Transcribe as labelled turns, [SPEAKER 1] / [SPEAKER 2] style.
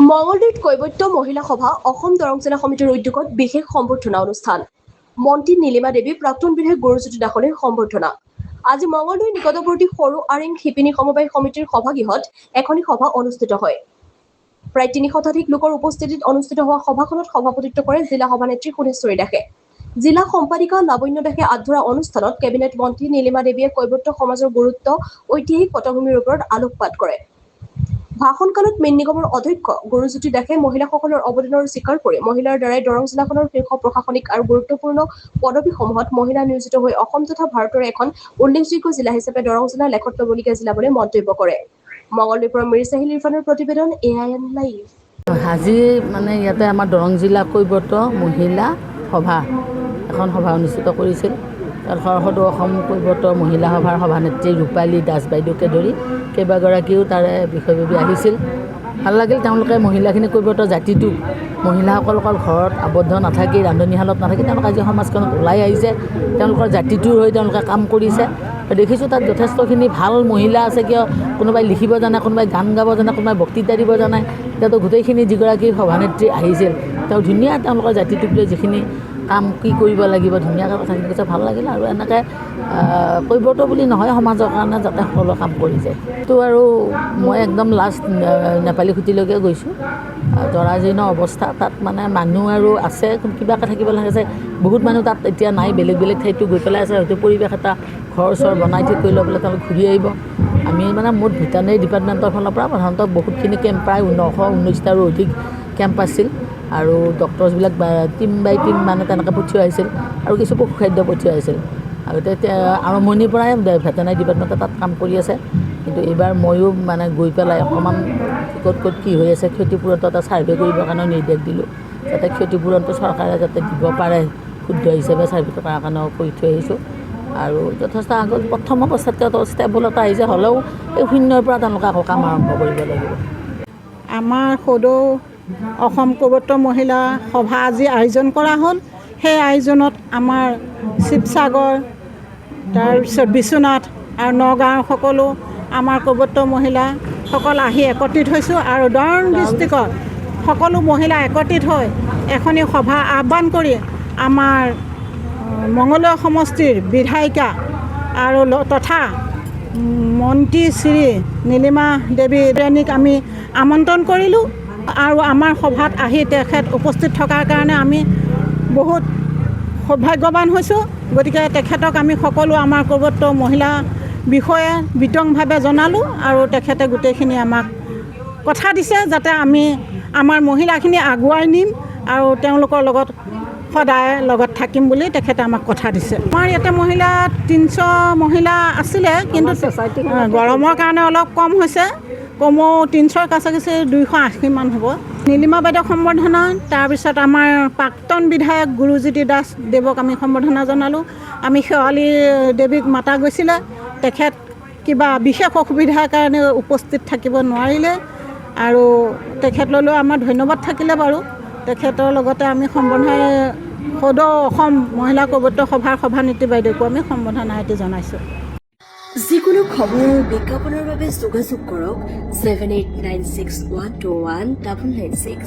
[SPEAKER 1] মঙলদৈত কৈবত্য মহিলা সভা অসম দৰং জিলা সমিতিৰ উদ্যোগত বিশেষ সম্বৰ্ধনা অনুষ্ঠান। মন্ত্ৰী নীলিমা দেৱী, প্ৰাক্তন বিধায়ক গুৰুজ্যোতি দাসলৈ সম্বৰ্ধনা। আজি মঙলদৈ নিকটৱৰ্তী সৰু আৰেং শিপিনী সমবায় সমিতিৰ সভাগৃহত এখনি সভা অনুষ্ঠিত হয়। প্ৰায় ৩০০ শতাধিক লোকৰ উপস্থিতিত অনুষ্ঠিত হোৱা সভাখনত সভাপতিত্ব কৰে জিলা সভানেত্ৰী সোণেশ্বৰী দাসে। জিলা সম্পাদিকা লাৱণ্য দাসে আগবঢ়োৱা অনুষ্ঠানত কেবিনেট মন্ত্ৰী নীলিমা দেৱীয়ে কৈবত্য সমাজৰ গুৰুত্ব ঐতিহাসিক পটভূমিৰ ওপৰত আলোকপাত কৰে। ভাষণকালত মেইন নিগমৰ অধ্যক্ষ গুৰুজ্যোতি দাসে মহিলাসকলৰ অৱদানৰ স্বীকাৰ কৰি মহিলাৰ দ্বাৰাই দৰং জিলাখনৰ শীৰ্ষ প্ৰশাসনিক আৰু গুৰুত্বপূৰ্ণ পদবীসমূহত মহিলা নিয়োজিত হৈ অসম তথা ভাৰতৰ এখন উল্লেখযোগ্য জিলা হিচাপে দৰং জিলা লেখত ল'বলগীয়া জিলা বুলি মন্তব্য কৰে। মঙলদৈৰ পৰা মিৰ চাহিল ইৰফানৰ প্ৰতিবেদন AIN লাইভ।
[SPEAKER 2] আজি ইয়াতে আমাৰ দৰং জিলা কৈবত্য মহিলা সভা এখন সভা অনুষ্ঠিত কৰিছিল। সদৌ অসম কৈবত্য মহিলা সভাৰ সভানেত্ৰী ৰূপালী দাস বাইদেউকে ধৰি কেইবাগৰাকীও তাৰে বিষয়ববী আহিছিল। ভাল লাগিল, তেওঁলোকে মহিলাখিনি কৈবত্য জাতিটোক মহিলাসকল অকল ঘৰত আবদ্ধ নাথাকি ৰান্ধনীশালত নাথাকি তেওঁলোকে আজি সমাজখনত ওলাই আহিছে, তেওঁলোকৰ জাতিটোৰ হৈ তেওঁলোকে কাম কৰিছে। দেখিছোঁ তাত যথেষ্টখিনি ভাল মহিলা আছে, কিয় কোনোবাই লিখিব জানে, কোনোবাই গান গাব জানে, কোনোবাই বক্তৃতা দিব জানে। এতিয়াতো গোটেইখিনি যিগৰাকী সভানেত্ৰী আহিছিল তেওঁ ধুনীয়া তেওঁলোকৰ জাতিটোক লৈ যিখিনি কাম কি কৰিব লাগিব ধুনীয়াকৈ কথাখিনি কৈছে, ভাল লাগিল। আৰু এনেকৈ কৈবত্য বুলি নহয়, সমাজৰ কাৰণে যাতে সকলো কাম কৰি যায়। তো আৰু মই একদম লাষ্ট নেপালী খুঁটিলৈকে গৈছোঁ। জৰাজীৰ্ণ অৱস্থা, তাত মানুহ আৰু আছে, কিবাকৈ থাকিব লাগিছে। বহুত মানুহ তাত এতিয়া নাই, বেলেগ বেলেগ ঠাইতো গৈ পেলাই আছে। হয়তো পৰিৱেশ এটা ঘৰ চৰ বনাই ঠিক কৰি লৈ পেলাই তেওঁলোক ঘূৰি আহিব। আমি মুঠ ভেটানেৰী ডিপাৰ্টমেণ্টৰ ফালৰ পৰা সাধাৰণতে বহুতখিনি কেম্প, প্ৰায় 919টাৰো অধিক কেম্প আছিল। আৰু ডক্টৰছবিলাক টিম বাই টিম তেনেকৈ পঠিওৱা হৈছিল আৰু কিছু পশুখাদ্য পঠিওৱা হৈছিল। আৰু তেতিয়া আৰম্ভণিৰ পৰাই ভেটেনাৰী ডিপাৰ্টমেণ্টে তাত কাম কৰি আছে। কিন্তু এইবাৰ ময়ো গৈ পেলাই অকণমান ক'ত কি হৈ আছে ক্ষতিপূৰণটো এটা ছাৰ্ভে কৰিবৰ কাৰণে নিৰ্দেশ দিলোঁ, যাতে ক্ষতিপূৰণটো চৰকাৰে যাতে দিব পাৰে শুদ্ধ হিচাপে ছাৰ্ভেটো কৰাৰ কাৰণেও কৰি থৈ আহিছোঁ। আৰু যথেষ্ট আগত প্ৰথম অৱস্থাতকৈ ষ্টেবলতা আহিছে, হ'লেও এই শূন্যৰ পৰা তেওঁলোকে আকৌ কাম আৰম্ভ কৰিব লাগিব।
[SPEAKER 3] আমাৰ সদৌ অসম কৈবত্য মহিলা সভা আজি আয়োজন কৰা হ'ল। সেই আয়োজনত আমাৰ শিৱসাগৰ, তাৰপিছত বিশ্বনাথ আৰু নগাঁৱৰ সকলো আমাৰ কৈবত্য মহিলাসকল আহি একত্ৰিত হৈছোঁ। আৰু দৰং ডিষ্ট্ৰিক্টত সকলো মহিলা একত্ৰিত হৈ এখনি সভা আহ্বান কৰি আমাৰ মঙলদৈ সমষ্টিৰ বিধায়িকা আৰু তথা মন্ত্ৰী শ্ৰী নীলিমা দেৱীক আমি আমন্ত্ৰণ কৰিলোঁ। আৰু আমাৰ সভাত আহি তেখেত উপস্থিত থকাৰ কাৰণে আমি বহুত সৌভাগ্যৱান হৈছোঁ। গতিকে তেখেতক আমি সকলো আমাৰ কৈবত্য মহিলা বিষয়ে বিতংভাৱে জনালোঁ। আৰু তেখেতে গোটেইখিনি আমাক কথা দিছে যাতে আমি আমাৰ মহিলাখিনি আগুৱাই নিম আৰু তেওঁলোকৰ লগত সদায় লগত থাকিম বুলি তেখেতে আমাক কথা দিছে। আমাৰ ইয়াতে মহিলা 300 মহিলা আছিলে, কিন্তু গৰমৰ কাৰণে অলপ কম হৈছে। কমেও 300ৰ কাছাকাছি 280 মান হ'ব। নীলিমা বাইদেউক সম্বৰ্ধনা, তাৰপিছত আমাৰ প্ৰাক্তন বিধায়ক গুৰুজ্যোতি দাস দেৱক আমি সম্বৰ্ধনা জনালোঁ। আমি শেৱালী দেৱীক মাতা গৈছিলে, তেখেত কিবা বিশেষ অসুবিধাৰ কাৰণে উপস্থিত থাকিব নোৱাৰিলে। আৰু তেখেতলৈও আমাৰ ধন্যবাদ থাকিলে বাৰু। তেখেতৰ লগতে আমি সদৌ অসম মহিলা কৈবত্য সভাৰ সভানেত্ৰী বাইদেউকো আমি সম্বৰ্ধনা এটি জনাইছোঁ।
[SPEAKER 1] যিকোনো খবৰ আৰু বিজ্ঞাপনৰ বাবে যোগাযোগ কৰক 7896121996।